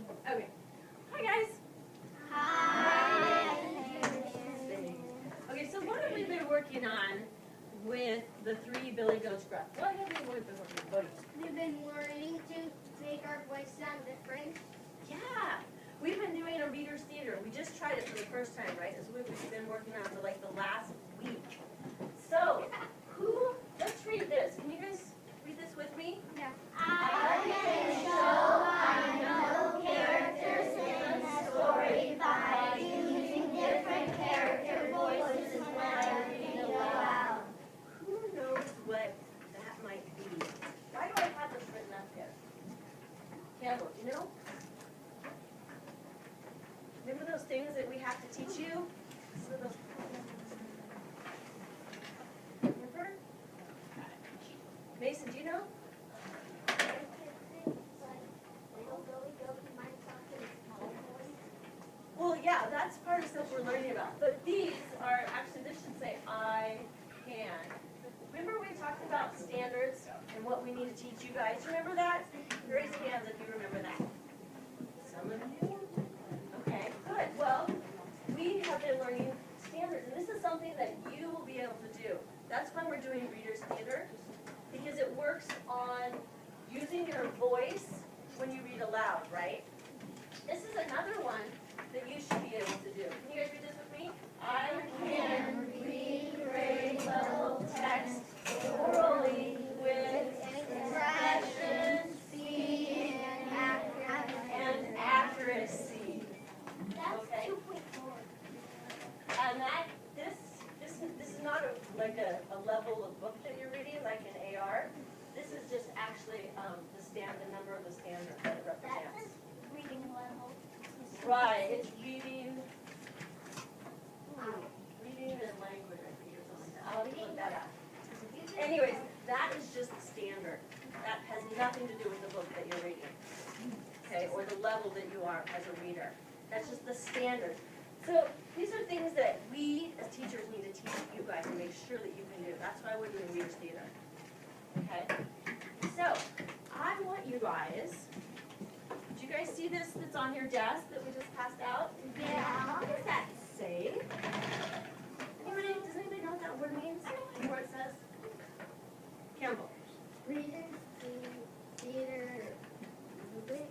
Okay. Hi, guys. Hi. Okay, so what have we been working on with the three Billy Goats Gruff? What have we been working on, Bodhi? We've been learning to make our voice sound different. Yeah. We've been doing a reader's theater. We just tried it for the first time, right? That's what we've been working on for like the last week. So, let's read this. Can you guys read this with me? Yeah. I can show I know characters in a story by using different character voices when I read aloud. Who knows what that might be? Why do I have this written up here? Campbell, do you know? Remember those things that we have to teach you? So those... Remember? Mason, do you know? Well, yeah, that's part of stuff we're learning about. But these are, actually, this should say I can. Remember we talked about standards and what we need to teach you guys? Remember that? Raise your hands if you remember that. Some of you? Okay, good. Well, we have been learning standards, and this is something that you will be able to do. That's why we're doing Reader's Theater, because it works on using your voice when you read aloud, right? This is another one that you should be able to do. Can you guys read this with me? I Can read grade level text orally with expression, speed, and accuracy. Okay. And that this is not a level of book that you're reading like an AR. This is just actually the number of the standard that it represents. Reading level. Right, it's reading. Reading and language, I think, or something like that. I'll have to look that up. Anyways, that is just the standard. That has nothing to do with the book that you're reading, okay, or the level that you are as a reader. That's just the standard. So these are things that we as teachers need to teach you guys and make sure that you can do. That's why we're doing Reader's Theater. Okay? So I want you guys, did you guys see this that's on your desk that we just passed out? Yeah. What does that say? Does anybody know what that word means? What word it says? Campbell. Reader's theater rubric.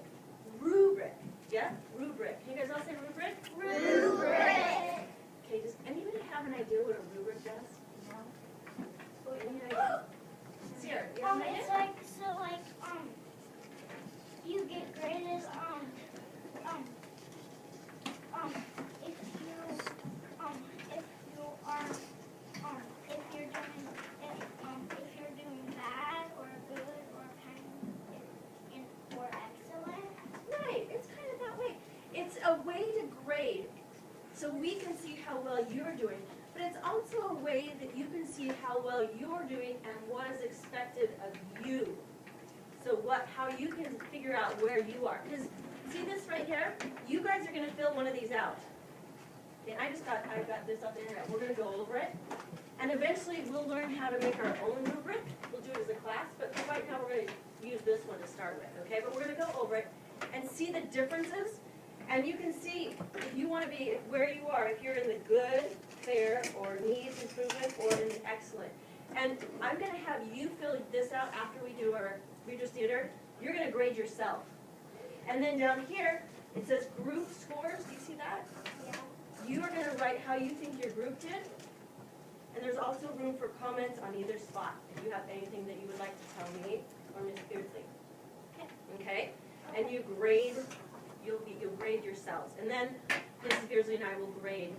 Rubric. Yeah? Rubric. Can you guys all say rubric? Rubric. Okay, does anybody have an idea what a rubric does? No? Any idea? Sierra, you have an idea? It's like, you get graded, if you're doing bad or good or kind or excellent. Right, it's kind of that way. It's a way to grade so we can see how well you're doing, but it's also a way that you can see how well you're doing and what is expected of you. So how you can figure out where you are. Because see this right here? You guys are going to fill one of these out. And I've got this up there. We're going to go over it. And eventually we'll learn how to make our own rubric. We'll do it as a class, but for right now we're going to use this one to start with, okay? But we're going to go over it and see the differences. And you can see if you want to be where you are, if you're in the good, fair, or needs improvement, or in the excellent. And I'm going to have you fill this out after we do our Reader's Theater. You're going to grade yourself. And then down here, it says group scores. Do you see that? Yeah. You are going to write how you think your group did. And there's also room for comments on either spot if you have anything that you would like to tell me or Miss Beardsley. Okay? And you grade, you'll grade yourselves. And then Mrs. Beardsley and I will grade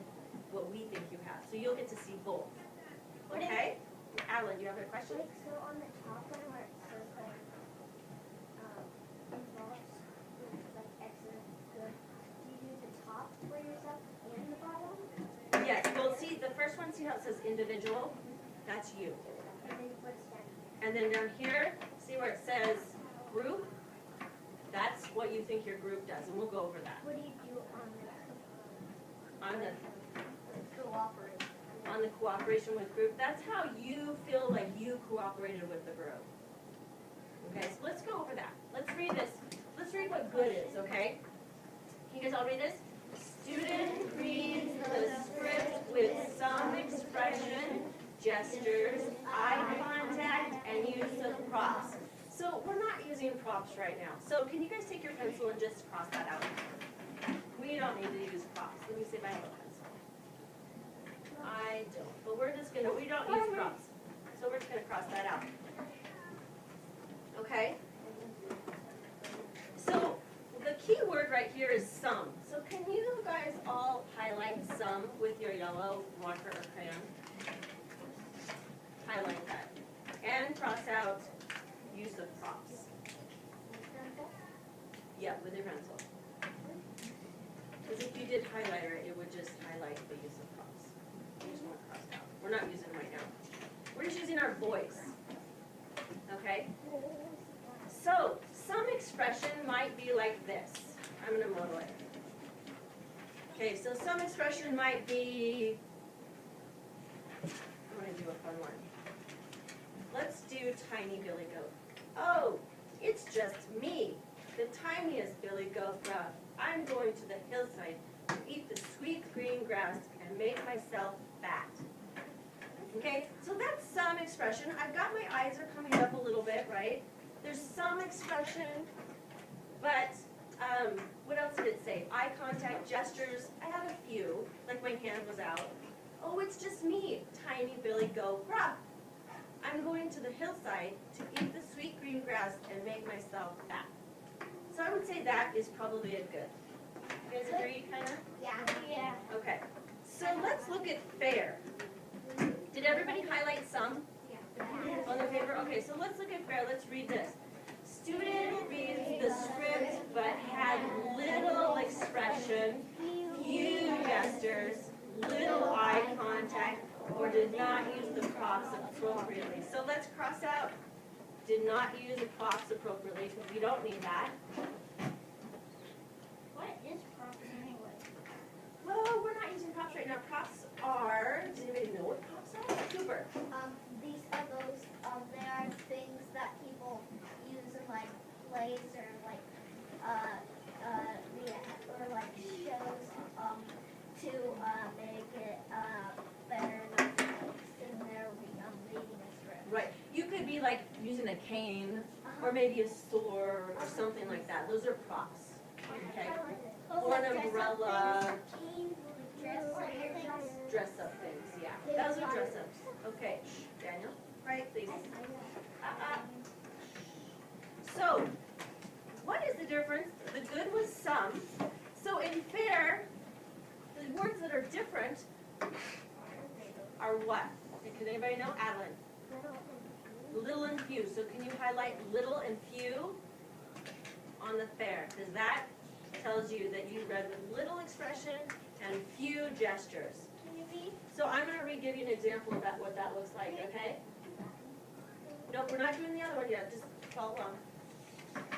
what we think you have. So you'll get to see both. Okay? Alan, do you have a question? So on the top one where it says involves excellent, good, do you do the top for yourself and the bottom? Yes, well see, the first one, see how it says individual? That's you. And then you put standard. And then down here, see where it says group? That's what you think your group does, and we'll go over that. What do you do On the cooperate? on the cooperation with group, that's how you feel like you cooperated with the group. Okay, so let's go over that. Let's read this. Let's read what good is, okay? You guys all read this? Student reads the script with some expression, gestures, eye contact, and use of props. So we're not using props right now. So can you guys take your pencil and just cross that out? We don't need to use props. Let me see if I have a pencil. I don't, but we're just gonna, we don't use props. So we're just gonna cross that out. Okay? So the key word right here is some. So can you guys all highlight some with your yellow marker or crayon? Highlight that. And cross out use of props. Yep, with your pencil. Because if you did highlighter, it would just highlight the use of props. We just want to cross it out. We're not using them right now. We're just using our voice. Okay? So, some expression might be like this. I'm going to model it. Okay, so some expression might be, I'm going to do a fun one. Let's do tiny Billy Goat. Oh, it's just me, the tiniest Billy Goat Gruff. I'm going to the hillside to eat the sweet green grass and make myself fat. Okay, so that's some expression. I've got my eyes are coming up a little bit, right? There's some expression, but what else did it say? Eye contact, gestures. I have a few, like my hand was out. Oh, it's just me, tiny Billy Goat Gruff. I'm going to the hillside to eat the sweet green grass and make myself fat. So I would say that is probably a good. You guys agree, kind of? Yeah. Okay. So let's look at fair. Did everybody highlight some on their paper? Okay, so let's look at fair. Let's read this. Student reads the script but had little expression, few gestures, little eye contact, or did not use the props appropriately. So let's cross out did not use the props appropriately because we don't need that. What is props anyway? Well, we're not using props right now. Props are, does anybody know what props are? Cooper. These are those, they are things that people use in like plays or like, or like shows, to, make it, better than in their, reading a script. Right. You could be like using a cane or maybe a sword or something like that. Those are props. Okay. Or an umbrella. Dress up things, yeah. Those are dress ups. Okay. Daniel, right, please. So, what is the difference? The good was some. So in fair, the words that are different are what? Can anybody know? Adeline. Little and few. So can you highlight little and few on the fair? Because that tells you that you read with little expression and few gestures. So I'm going to give you an example of that, what that looks like, okay? Nope, we're not doing the other one yet. Just follow along.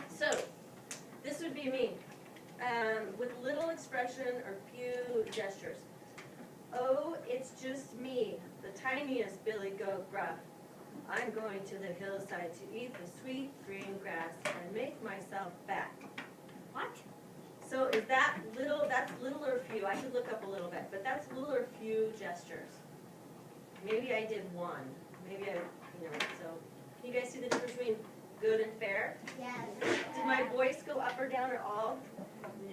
So this would be me. With little expression or few gestures. Oh, it's just me, the tiniest Billy Goat Gruff. I'm going to the hillside to eat the sweet green grass and make myself fat. What? So is that little, that's little or few? I should look up a little bit, but that's little or few gestures. Maybe I did one. Maybe I, so. Can you guys see the difference between good and fair? Yes. Did my voice go up or down at all?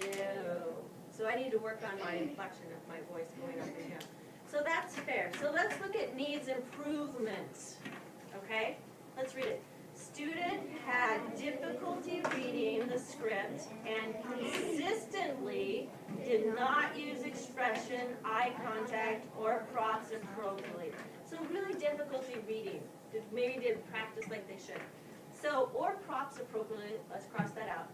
No. So I need to work on my inflection of my voice going up and down. So that's fair. So let's look at needs improvement. Okay? Let's read it. Student had difficulty reading the script and consistently did not use expression, eye contact, or props appropriately. So really difficulty reading. Maybe didn't practice like they should. So, or props appropriately, let's cross that out.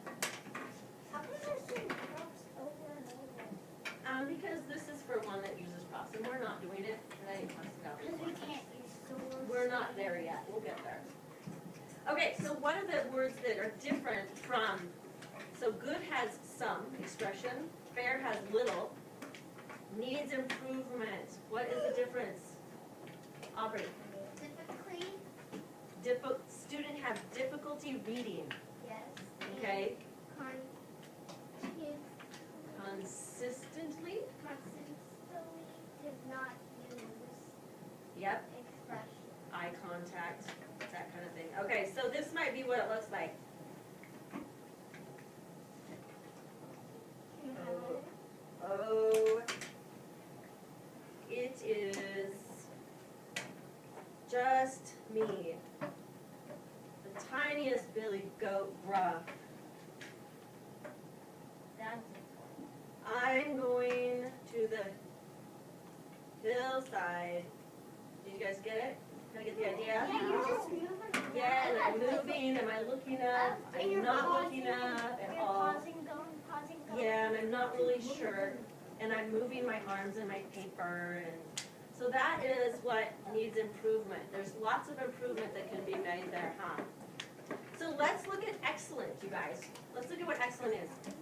How come there's saying props over and over? Because this is for one that uses props, and we're not doing it, and I didn't cross it out. Because we can't use swords. We're not there yet, we'll get there. Okay, so what are the words that are different from, so good has some expression, fair has little, needs improvement. What is the difference? Aubrey. Typically, Student have difficulty reading, yes. okay? hillside. Did you guys get it? Can I get the idea? Yeah, you're just moving. Yeah, and I'm moving. Am I looking up? I'm not looking up at You're all. pausing, going. Yeah, and I'm not really sure. And I'm moving my arms and my paper. And so that is what needs improvement. There's lots of improvement that can be made there, huh? So let's look at excellent, you guys. Let's look at what excellent is.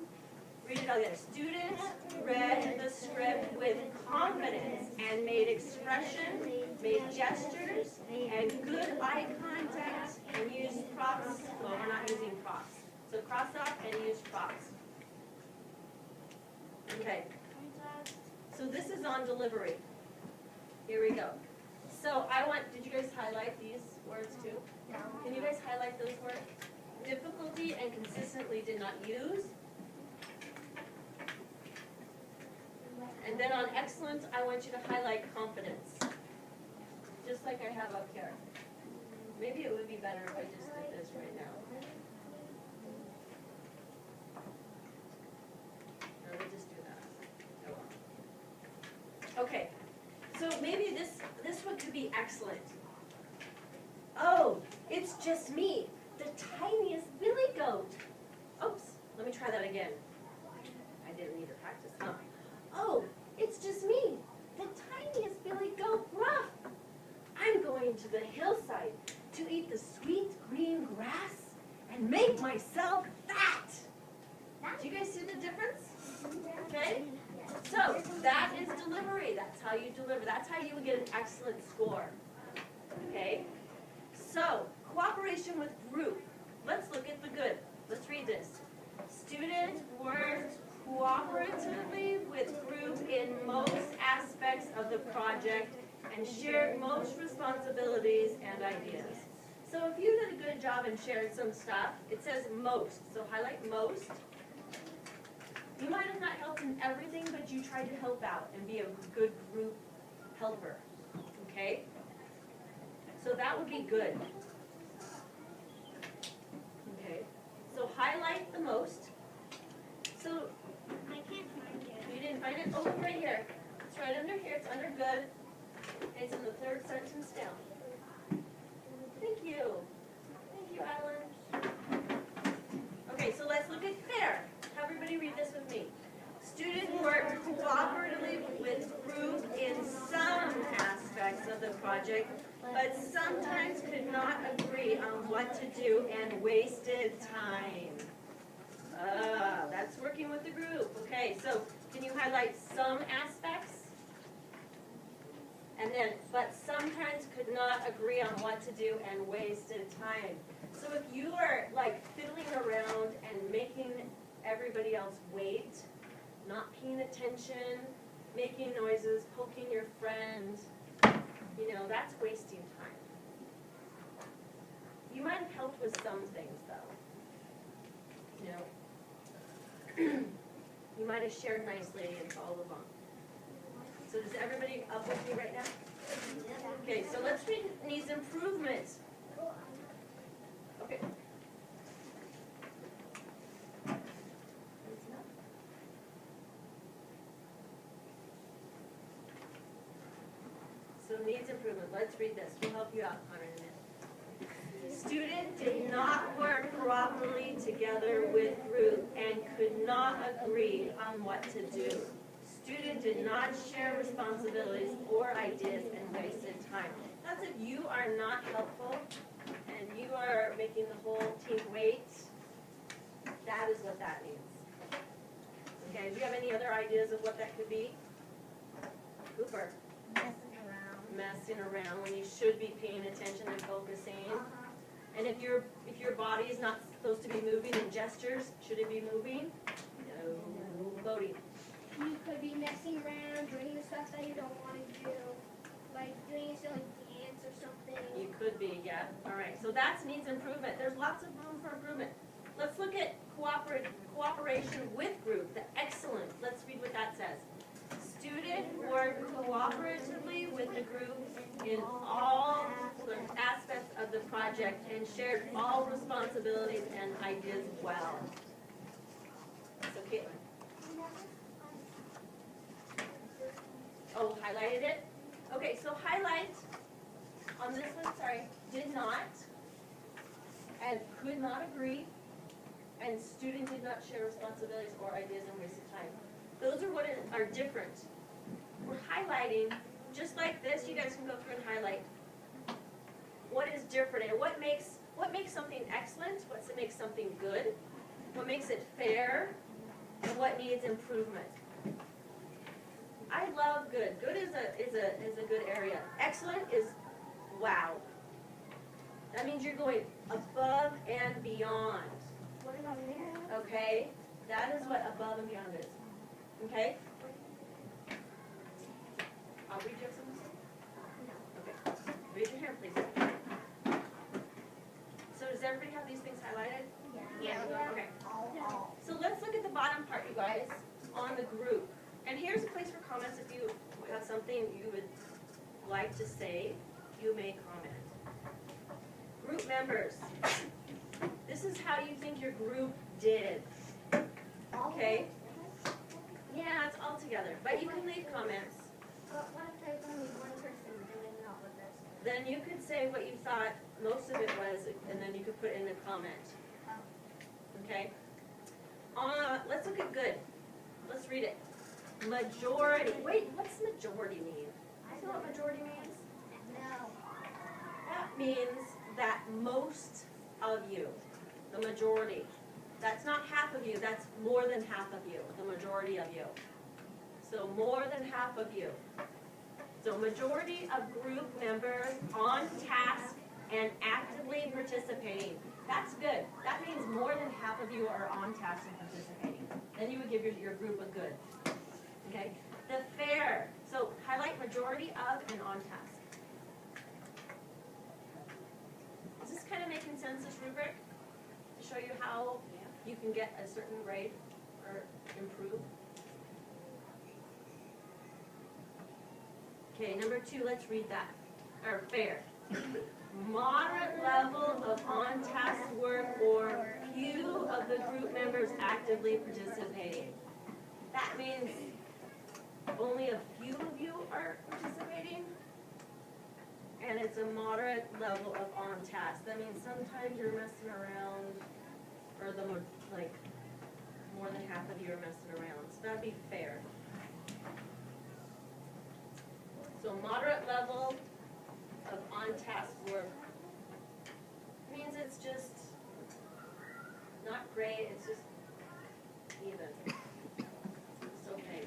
Read it all together. Students read the script with confidence and made expression, made gestures, and good eye contact, and used props. Well, we're not using props. So cross off and use props. Okay. So this is on delivery. Here we go. So did you guys highlight these words too? Can you guys highlight those words? Difficulty and consistently did not use. And then on excellence, I want you to highlight confidence. Just like I have up here. Maybe it would be better if I just did this right now. No, we'll just do that. Oh, well. Okay, so maybe this one could be excellent. Oh, it's just me, the tiniest billy goat. Oops, let me try that again. I didn't need to practice, huh? Oh, it's just me, the tiniest billy goat, Gruff. I'm going to the hillside to eat the sweet green grass and make myself fat. Do you guys see the difference? Okay? So that is delivery. That's how you deliver. That's how you would get an excellent score. Okay? So, cooperation with group. Let's look at the good. Let's read this. Students worked cooperatively with group in most aspects of the project and shared most responsibilities and ideas. So if you did a good job and shared some stuff, it says most. So highlight most. You might have not helped in everything, but you tried to help out and be a good group helper. Okay? So that would be good. Okay. So highlight the most. So I can't find it. you didn't find it? Oh, right here. It's right under here. It's under good. It's in the third sentence down. Thank you. Thank you, Alan. Okay, so let's look at fair. Have everybody read this with me. Students work cooperatively with group in some aspects of the project, but sometimes could not agree on what to do and wasted time. That's working with the group. Okay, so can you highlight some aspects? And then, but sometimes could not agree on what to do and wasted time. So if you are like fiddling around and making everybody else wait, not paying attention, making noises, poking your friend, that's wasting time. You might have helped with some things though. You might have shared nicely and followed along. So does everybody up with me right now? Okay, so let's read needs improvement. Okay. So needs improvement. Let's read this. We'll help you out, Connor, in a minute. Student did not work properly together with group and could not agree on what to do. Student did not share responsibilities or ideas and wasted time. That's if you are not helpful and you are making the whole team wait. That is what that means. Okay, do you have any other ideas of what that could be? Cooper. Messing around when you should be paying attention and focusing. And if your body is not supposed to be moving in gestures, should it be moving? No. Voting. You could be messing around, doing the stuff that you don't want to do, like doing a silly dance or something. You could be, yeah. All right. So that needs improvement. There's lots of room for improvement. Let's look at cooperation with group. The excellent. Let's read what that says. Student worked cooperatively with the group in all aspects of the project and shared all responsibilities and ideas well. So Caitlin. Oh, highlighted it? Okay, so highlight on this one, sorry, did not, and could not agree, and student did not share responsibilities or ideas and wasted time. Those are what are different. We're highlighting, just like this, you guys can go through and highlight what is different and what makes something excellent, what makes something good, what makes it fair, and what needs improvement. I love good. Good is a good area. Excellent is wow. That means you're going above and beyond. What about there? Okay? That is what above and beyond is. Okay? I'll read you something. Okay. Raise your hand, please. So does everybody have these things highlighted? Yeah. Okay. All. So let's look at the bottom part, you guys, on the group. And here's a place for comments. If you have something you would like to say, you may comment. Group members. This is how you think your group did. Okay? Yeah, it's all together. But you can leave comments. But what if there's only one person doing all of this? Then you could say what you thought most of it was, and then you could put in a comment. Okay? Let's look at good. Let's read it. Majority. Wait, what's majority mean? Do you know what majority means? No. That means that most of you, the majority. That's not half of you, that's more than half of you, the majority of you. So more than half of you. So majority of group members on task and actively participating. That's good. That means more than half of you are on task and participating. Then you would give your group a good. Okay? The fair. So highlight majority of and on task. Is this kind of making sense, this rubric? To show you how you can get a certain grade or improve? Okay, number 2, let's read that. Or fair. Moderate level of on-task work or few of the group members actively participating. That means only a few of you are participating, and it's a moderate level of on-task. That means sometimes you're messing around, or more than half of you are messing around. So that'd be fair. So moderate level of on-task work means it's just not great, it's just even. It's okay.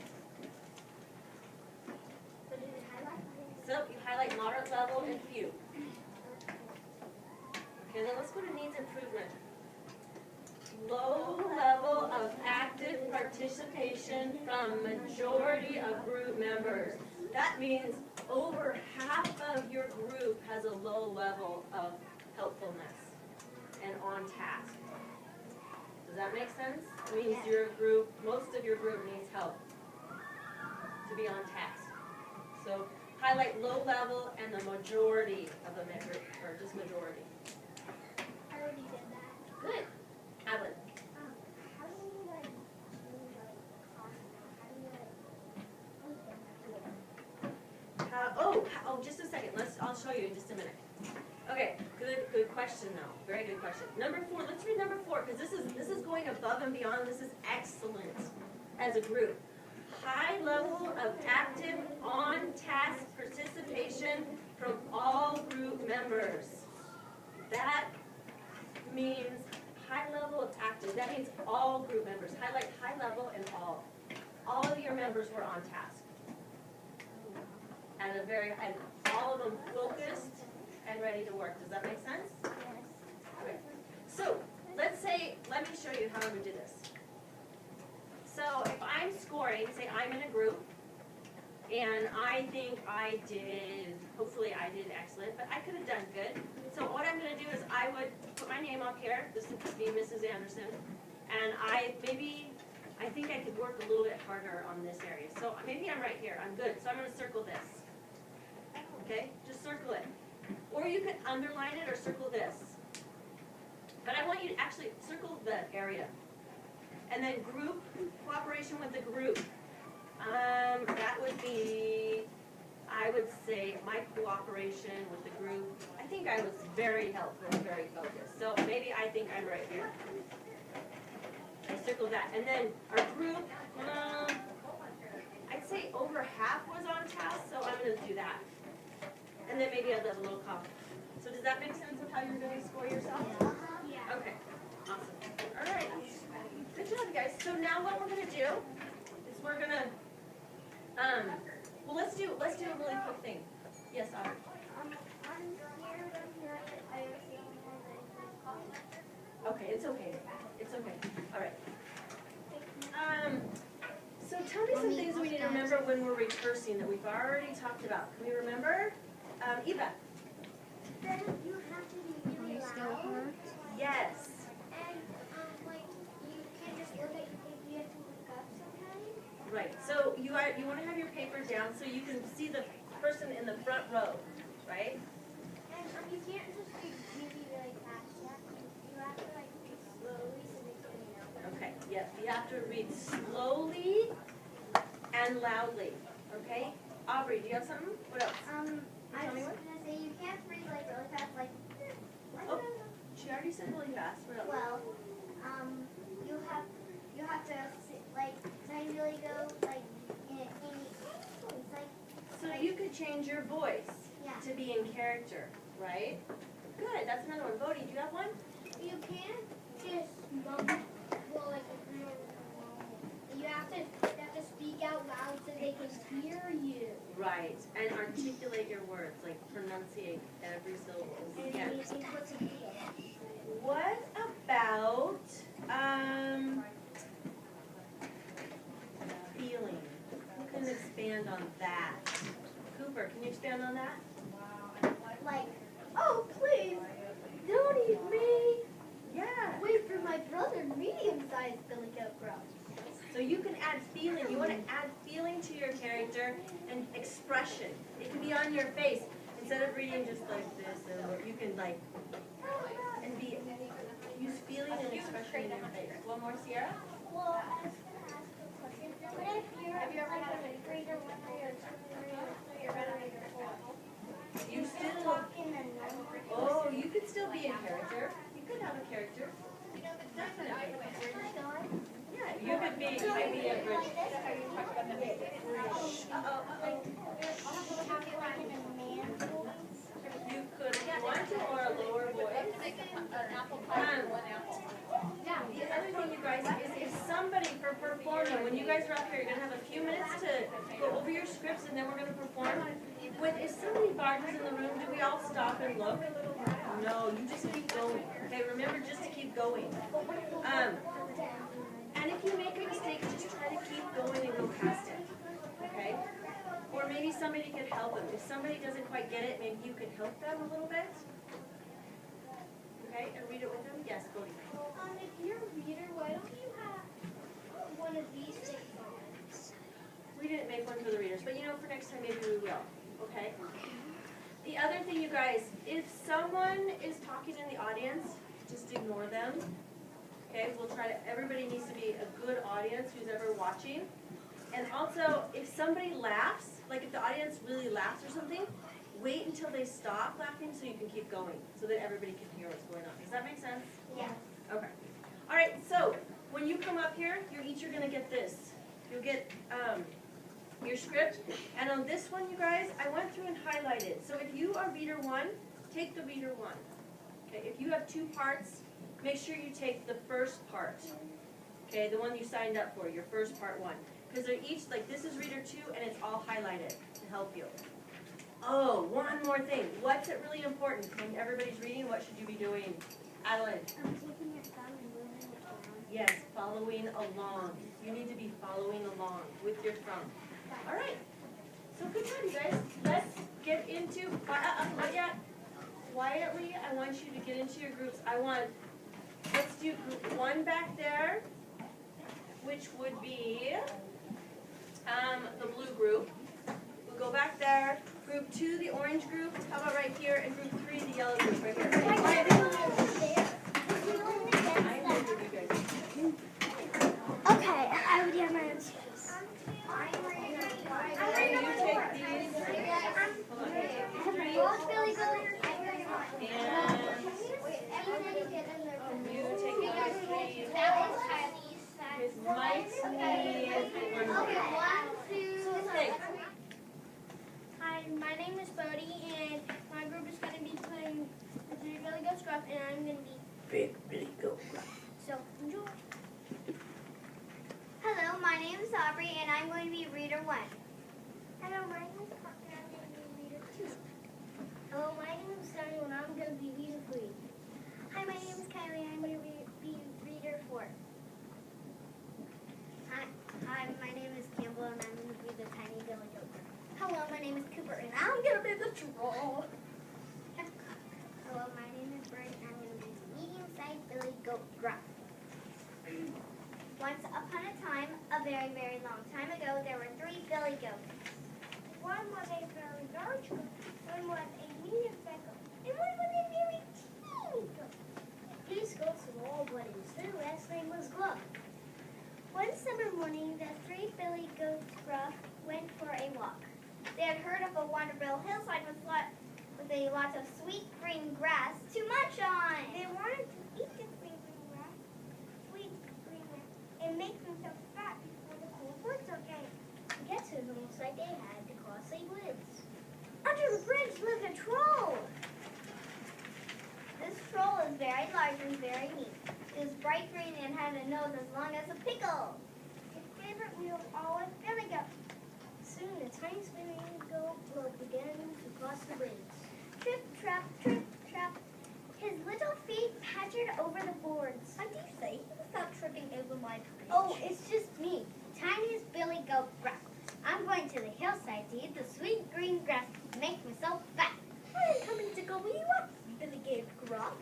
So did you highlight? So you highlight moderate level and few. Okay, then let's go to needs improvement. Low level of active participation from majority of group members. That means over half of your group has a low level of helpfulness and on task. Does that make sense? It means your group, most of your group needs help to be on task. So highlight low level and the majority of the member, or just majority. I already did that. Good. Alan. How do you like change cost? How do you Just a second. I'll show you in just a minute. Okay, good question though. Very good question. Number 4. Let's read number 4 because this is going above and beyond. This is excellent as a group. High level of active on-task participation from all group members. That means high level of active. That means all group members. Highlight high level and all. All of your members were on task. And all of them focused and ready to work. Does that make sense? Yes. Okay. So let me show you how we do this. So if I'm scoring, say I'm in a group, and I think hopefully I did excellent, but I could have done good. So what I'm going to do is I would put my name up here. This would be Mrs. Anderson. And I think I could work a little bit harder on this area. So maybe I'm right here. I'm good. So I'm going to circle this. Okay? Just circle it. Or you could underline it or circle this. But I want you to actually circle the area. And then cooperation with the group. That would be, I would say my cooperation with the group, I think I was very helpful and very focused. So maybe I think I'm right here. I circled that. And then our group, I'd say over half was on task, so I'm going to do that. And then maybe I'd have a little comment. So does that make sense of how you're going to score yourself? Yeah. Okay, awesome. All right, good job, guys. So now what we're going to do is we're going to, well, let's do a really quick thing. Yes, Otter. Okay, it's okay. It's okay. All right. So tell me some things that we need to remember when we're rehearsing that we've already talked about. Can we remember? Eva. Then you have to be really loud. Yes. And like you can't just look at your paper, you have to look up sometimes. Right. So you want to have your paper down so you can see the person in the front row, right? And you can't just read really fast. You have to like read slowly so they can know. Okay. Yes. You have to read slowly and loudly. Okay. Aubrey, do you have something? What else? I Tell me was what? gonna say you can't read like really fast, like. Oh, she already said really fast. What else? Well, you have to like really go like in it's like. So you could change your voice Yeah. to be in character, right? Good. That's another one. Bodhi, do you have one? You can't just well like you have to speak out loud so they can hear you. Right. And articulate your words, like pronunciate every syllable. And Yeah. you think what's a What about feeling? Who can expand on that? Cooper, can you expand on that? like, oh please, don't eat me. Yeah. Wait for my brother, medium-sized Billy Goat Gruff. So you can add feeling. You want to add feeling to your character and expression. It can be on your face. Instead of reading just like this, you can like, and use feeling and expression in your face. One more, Sierra? Well, I was going to ask a question. What if you're like a fifth grader, one grader, two grader, three grader, four? You still, Talk in a number. oh, you could still be in character. You could have a character. Definitely. Yeah, you could be a bridge. Uh-oh. You could want to or a lower voice. The other thing, you guys, is if somebody for performing, when you guys are up here, you're gonna have a few minutes to go over your scripts and then we're gonna perform. If somebody barges in the room, do we all stop and look? No, you just keep going. Okay, remember just to keep going. And if you make a mistake, just try to keep going and go past it. Okay? Or maybe somebody could help them. If somebody doesn't quite get it, maybe you could help them a little bit. Okay, and read it with them? Yes, Bodhi. If you're a reader, why don't you have one of these things? We didn't make one for the readers, but for next time maybe we will. Okay? The other thing, you guys, if someone is talking in the audience, just ignore them. Okay, we'll try to, everybody needs to be a good audience who's ever watching. And also, if somebody laughs, like if the audience really laughs or something, wait until they stop laughing so you can keep going, so that everybody can hear what's going on. Does that make sense? Yeah. Okay. All right, so when you come up here, you're each going to get this. You'll get your script. And on this one, you guys, I went through and highlighted. So if you are reader 1, take the reader 1. Okay, if you have 2 parts, make sure you take the first part. Okay, the one you signed up for, your first part 1. Because they're each, like this is reader 2 and it's all highlighted to help you. Oh, one more thing. What's it really important? When everybody's reading, what should you be doing? Adeline. I'm taking your thumb and moving it down. Yes, following along. You need to be following along with your thumb. All right. So good job, you guys. Let's get into, not yet. Quietly, I want you to get into your groups. Let's do group 1 back there, which would be the blue group. We'll go back there. Group 2, the orange group. How about right here? And group 3, the yellow group right here. I know you guys. Okay, I would have my own shoes. You take these. might need. Okay, 1, 2, Hey. Hi, my name is Bodie, and my group is going to be playing the Three Billy Goats Gruff, and I'm going to be Big Billy Goat Gruff. so enjoy. Hello, my name is Aubrey, and I'm going to be Reader 1. Hello, my name is Parker, and I'm going to be Reader 2. Hello, my name is Samuel, and I'm going to be Reader 3. Hi, my name is Kylie, and I'm going to be Reader 4. Hi, my name is Campbell, and I'm going to be the Tiny Billy Goat Gruff. Hello, my name is Cooper, and I'm going to be the troll. Hello, my name is Bert, and I'm going to be the medium-sized Billy Goat Gruff. Once upon a time, a very, very long time ago, there were 3 Billy Goats. One was a very large goat, one was a medium-sized goat, and one was a very teeny goat. These goats were all buddies. Their last name was Gruff. One summer morning, the 3 Billy Goats Gruff went for a walk. They had heard of a wonderful hillside with lots of sweet green grass to munch on. They wanted to eat the sweet green grass, and make themselves fat before the cold winter came. To get to the hillside, they had to cross a bridge. Under the bridge lived a troll. This troll was very large and very neat. It was bright green and had a nose as long as a pickle. His favorite meal was always Billy Goat. Soon the tiny spinning goat began to cross the bridge. Trip, trap, his little feet pattered over the boards. What do you say? He was not tripping over my bridge. Oh, it's just me, tiniest Billy Goat Gruff. I'm going to the hillside to eat the sweet green grass to make myself fat. I'm coming to go with you up, Billy gave Gruff.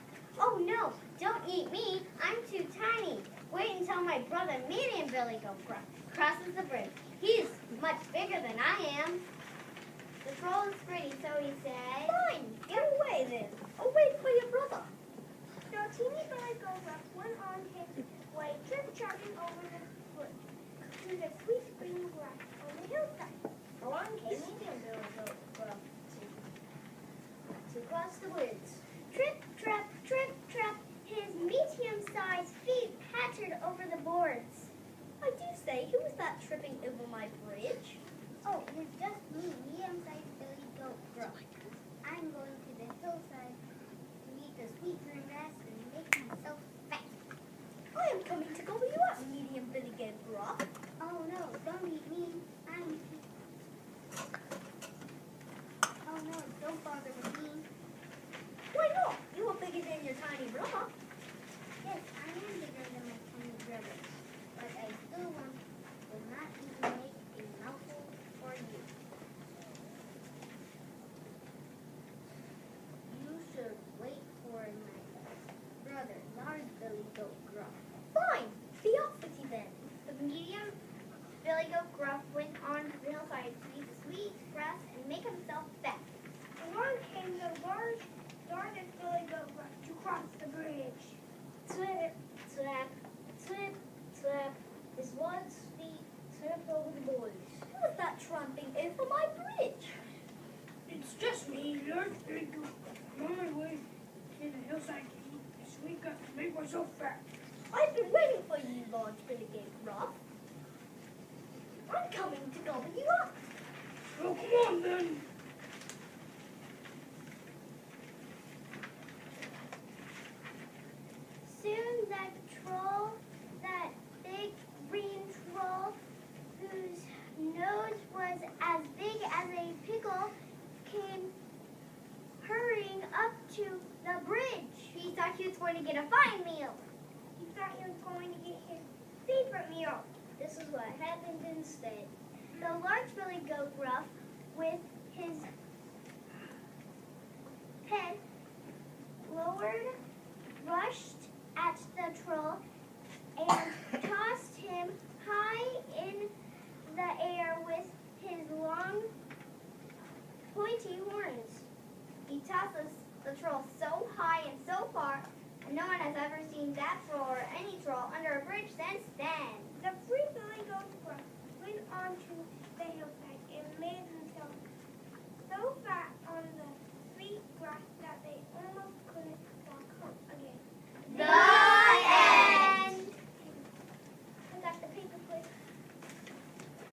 Oh no, don't eat me. I'm too tiny. Wait until my brother, Medium Billy Goat Gruff, crosses the bridge. He's much bigger than I am. The troll is pretty, so he said, Fine, get away then. I'll wait for your brother. So teeny Billy Goat Gruff went on his way, trip-trapping over the foot to the sweet green grass on the hillside. Along came Medium Billy Goat Gruff to cross the woods. trip, trap, his medium-sized feet pattered over the boards. I do say, who was that tripping over my bridge? Oh, it's just me, medium-sized Billy Goat Gruff. I'm going to the hillside to eat the sweet green grass and make myself fat. I am coming to go with you up, Medium Billy gave Gruff. Oh no, don't eat me. Oh no, don't bother with me. Why not? You are bigger than your tiny brother. Yes, I am bigger than my tiny brother, but I still will not even make a mouthful for you. You should wait for my brother, large Billy Goat Gruff. Fine, be off with you then. The medium Billy Goat Gruff went on to the hillside to eat the sweet grass and make himself fat. Along came the largest Billy Goat Gruff to cross the bridge. Twip, twap, twip, twap. His one feet tripped over the boards. Who was that tramping over my bridge? It's just me, large big goat. I'm on my way to the hillside to eat the sweet grass to make myself fat. I've been waiting for you, large Billy gave Gruff. I'm coming to go with you up. Oh, come on then. Soon that big green troll, whose nose was as big as a pickle, came hurrying up to the bridge. He thought he was going to get a fine meal. He thought he was going to get his favorite meal. This is what happened instead. The large Billy Goat Gruff, with his head lowered, rushed at the troll and tossed him high in the air with his long, pointy horns. He tosses the troll so high and so far, no one has ever seen that troll